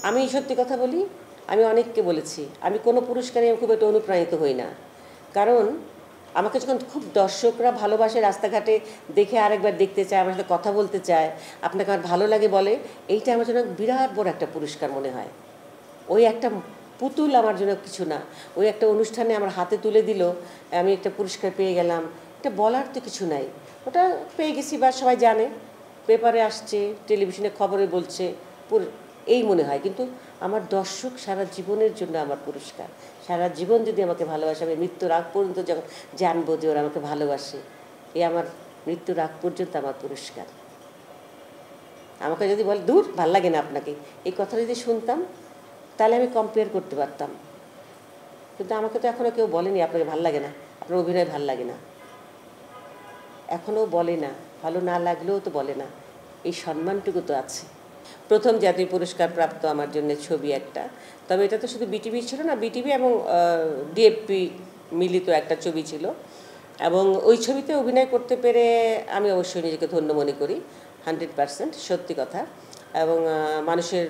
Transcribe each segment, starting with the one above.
আমি সত্যি কথা বলি, আমি অনেককে বলেছি আমি কোনো পুরস্কারে আমি খুব একটা অনুপ্রাণিত হই না। কারণ আমাকে যখন খুব দর্শকরা ভালোবাসে, রাস্তাঘাটে দেখে আরেকবার দেখতে চায়, আমার সাথে কথা বলতে চায়, আপনাকে আমার ভালো লাগে বলে, এইটা আমার জন্য বিরাট বড় একটা পুরস্কার মনে হয়। ওই একটা পুতুল আমার জন্য কিছু না। ওই একটা অনুষ্ঠানে আমার হাতে তুলে দিল, আমি একটা পুরস্কার পেয়ে গেলাম, এটা বলার তো কিছু নাই। ওটা পেয়ে গেছি বা সবাই জানে, পেপারে আসছে, টেলিভিশনে খবরে বলছে, এই মনে হয়। কিন্তু আমার দর্শক সারা জীবনের জন্য আমার পুরস্কার। সারা জীবন যদি আমাকে ভালোবাসে, আমি মৃত্যুর আগ পর্যন্ত যখন জানবো যে ওরা আমাকে ভালোবাসে, এই আমার মৃত্যুর আগ পর্যন্ত আমার পুরস্কার। আমাকে যদি বলে দূর ভাল লাগে না আপনাকে, এই কথা যদি শুনতাম তাহলে আমি কম্পেয়ার করতে পারতাম। কিন্তু আমাকে তো এখনও কেউ বলেনি আপনাকে ভাল লাগে না, আপনার অভিনয় ভাল লাগে না, এখনও বলে না। ভালো না লাগলেও তো বলে না, এই সম্মানটুকু তো আছে। প্রথম জাতীয় পুরস্কার প্রাপ্ত আমার জন্য ছবি একটা, তবে এটা তো শুধু বিটিভি ছিল না, বিটিভি এবং ডিএফপি মিলিত একটা ছবি ছিল, এবং ওই ছবিতে অভিনয় করতে পেরে আমি অবশ্যই নিজেকে ধন্য মনে করি, 100% সত্যি কথা। এবং মানুষের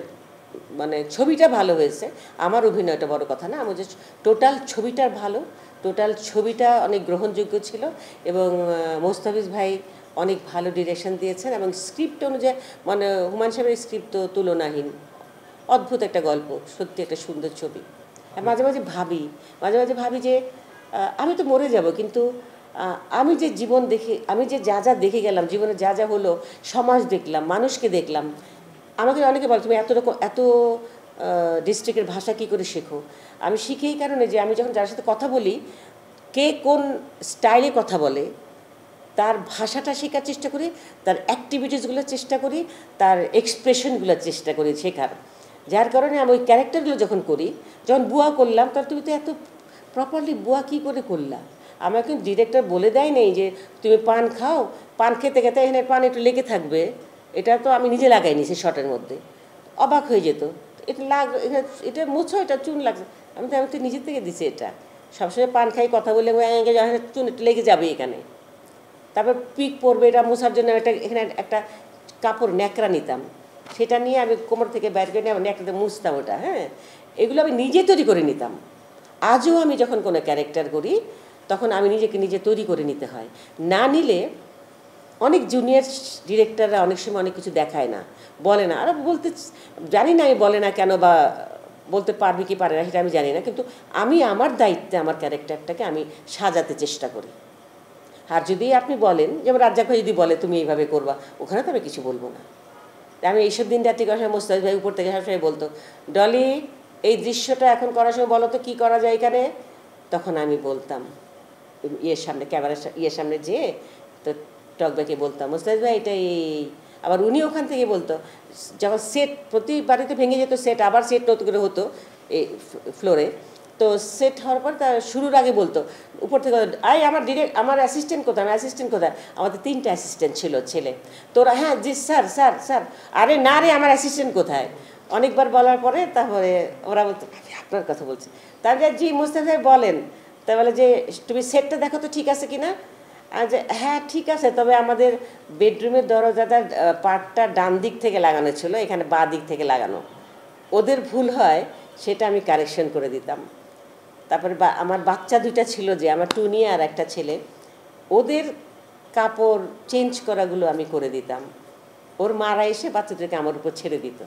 মানে ছবিটা ভালো হয়েছে, আমার অভিনয়টা বড় কথা না, আমার যে টোটাল ছবিটা ভালো, টোটাল ছবিটা অনেক গ্রহণযোগ্য ছিল। এবং মোস্তাফিজ ভাই অনেক ভালো ডিরেকশন দিয়েছেন, এবং স্ক্রিপ্ট অনুযায়ী মানে হুমায়ুন সাহেবের স্ক্রিপ্ট তো তুলনাহীন, অদ্ভুত একটা গল্প, সত্যি একটা সুন্দর ছবি। মাঝে মাঝে ভাবি যে আমি তো মরে যাব, কিন্তু আমি যে জীবন দেখে, আমি যে যা যা দেখে গেলাম জীবনে, যা যা হলো, সমাজ দেখলাম, মানুষকে দেখলাম। আমাকে অনেকে বলে তুমি এত ডিস্ট্রিক্টের ভাষা কী করে শেখো। আমি শিখি এই কারণে যে আমি যখন যার সাথে কথা বলি, কে কোন স্টাইলে কথা বলে, তার ভাষাটা শেখার চেষ্টা করি, তার অ্যাক্টিভিটিসগুলো চেষ্টা করি, তার এক্সপ্রেশনগুলো চেষ্টা করি শেখার। যার কারণে আমি ওই ক্যারেক্টারগুলো যখন করি, যখন বুয়া করলাম, তখন তুমি তো এত প্রপারলি বুয়া কী করে করলা। আমার কিন্তু ডিরেক্টর বলে দেয় নেই যে তুমি পান খাও, পান খেতে খেতে এখানে পান একটু লেগে থাকবে, এটা তো আমি নিজে লাগাইনি সে শটের মধ্যে। অবাক হয়ে যেত, এটা মুছো, এটা চুন লাগছে। আমি তো নিজের থেকে দিছি এটা। সবসময় পান খাই কথা বলে চুন একটু লেগে যাবে এখানে। তারপর পিক পরবে, এটা মোছার জন্য এখানে একটা কাপড় ন্যাকড়া নিতাম, সেটা নিয়ে আমি কোমর থেকে বাইরে করে নিয়ে আমি ন্যাকড়াতে মুছতাম ওটা। হ্যাঁ, এগুলো আমি নিজে তৈরি করে নিতাম। আজও আমি যখন কোনো ক্যারেক্টার করি, তখন আমি নিজেকে নিজে তৈরি করে নিতে হয়। না নিলে অনেক জুনিয়র ডিরেক্টররা অনেক সময় অনেক কিছু দেখায় না, বলে না, আর বলতে জানি না আমি বলে না কেন, বা বলতে পারবে কি পারে না সেটা আমি জানি না, কিন্তু আমি আমার দায়িত্বে আমার ক্যারেক্টারটাকে আমি সাজাতে চেষ্টা করি। আর যদি আপনি বলেন, যেমন রাজ্জাক ভাই যদি বলে তুমি এইভাবে করবা, ওখানে তো আমি কিছু বলবো না। আমি এইসব দিন রাত্রি করার সময় মোস্তাফিজ ভাই উপর থেকে সবসময় বলতো, ডলি এই দৃশ্যটা এখন করার সময় বলো তো কী করা যায় এখানে। তখন আমি বলতাম ইয়ের সামনে, ক্যামেরার সামনে যেয়ে তো টকব্যাকে বলতাম, মোস্তাফিজ ভাই এটাই। আবার উনি ওখান থেকে বলতো, যখন সেট প্রতি বাড়িতে ভেঙে যেত সেট, আবার সেট নতুন করে হতো এই ফ্লোরে, তো সেট হওয়ার পর তার শুরুর আগে বলতো উপর থেকে, আমার অ্যাসিস্ট্যান্ট কোথায়, আমার অ্যাসিস্ট্যান্ট কোথায়। আমাদের 3টা অ্যাসিস্ট্যান্ট ছিল ছেলে, তোরা হ্যাঁ জি স্যার স্যার স্যার, আরে না রে আমার অ্যাসিস্ট্যান্ট কোথায়। অনেকবার বলার পরে তারপরে ওরা বলতো আপনার কথা বলছে, তারপরে জি মোস্তাফিজ ভাই বলেন। তাই বলে যে তুমি সেটটা দেখো তো ঠিক আছে কিনা। আর যে হ্যাঁ ঠিক আছে, তবে আমাদের বেডরুমের দরজাটা পার্টটা ডান দিক থেকে লাগানো ছিল, এখানে বাঁ দিক থেকে লাগানো, ওদের ভুল হয় সেটা আমি কারেকশন করে দিতাম। তারপরে আমার বাচ্চা 2টা ছিল, যে আমার টুনি আর একটা ছেলে, ওদের কাপড় চেঞ্জ করাগুলো আমি করে দিতাম। ওর মারা এসে বাচ্চাদেরকে আমার উপর ছেড়ে দিত।